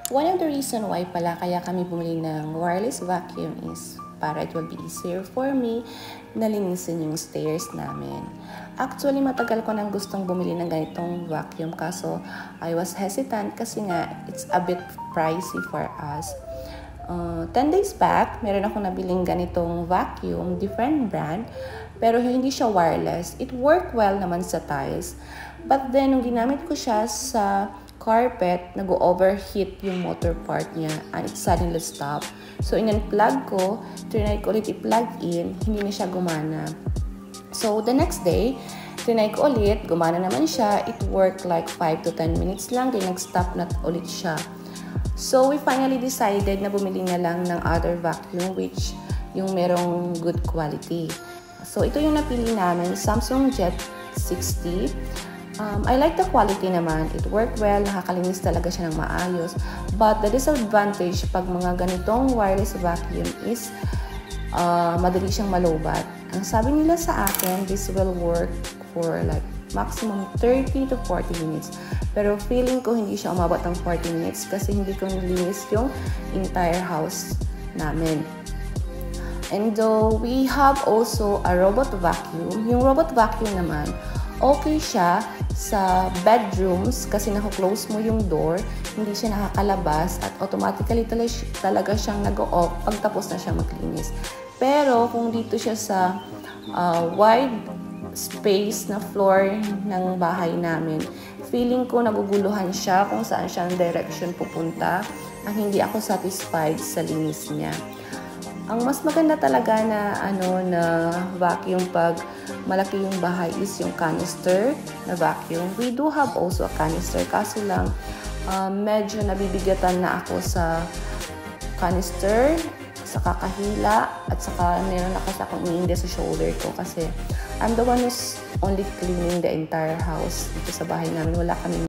One of the reason why pala kaya kami bumili ng wireless vacuum is para it will be easier for me na linisin yung stairs namin. Actually, matagal ko nang gustong bumili ng ganitong vacuum kaso I was hesitant kasi nga it's a bit pricey for us. 10 days back, meron ako nabiling ganitong vacuum, different brand, pero hindi siya wireless. It worked well naman sa tiles. But then, nung ginamit ko siya sa carpet, nag-overheat yung motor part niya and it suddenly stopped. So, in-unplug ko, trinay ko ulit i-plug in, hindi na siya gumana. So, the next day, trinay ko ulit, gumana naman siya. It worked like 5 to 10 minutes lang, then nag-stop na ulit siya. So, we finally decided na bumili na lang ng other vacuum which yung merong good quality. So, ito yung napili namin, Samsung Jet 60. I like the quality naman. It worked well. Nakakalinis talaga siya ng maayos. But the disadvantage pag mga ganitong wireless vacuum is madali siyang malobat. Ang sabi nila sa akin, this will work for like maximum 30 to 40 minutes. Pero feeling ko hindi siya umabot ng 40 minutes kasi hindi ko nilinis yung entire house namin. And we have also a robot vacuum. Yung robot vacuum naman, okay siya sa bedrooms kasi naka-close mo yung door, hindi siya nakakalabas at automatically talaga siyang nag-off pagtapos na siya maglinis. Pero kung dito siya sa wide space na floor ng bahay namin, feeling ko naguguluhan siya kung saan siya ang direction pupunta at hindi ako satisfied sa linis niya. Ang mas maganda talaga na na vacuum pag malaki yung bahay is yung canister na vacuum. We do have also a canister kaso lang medyo nabibigatan na ako sa canister, sa kakahila at saka meron ako sa akong iniinde sa shoulder ko kasi I'm the one who's only cleaning the entire house dito sa bahay namin. Wala kaming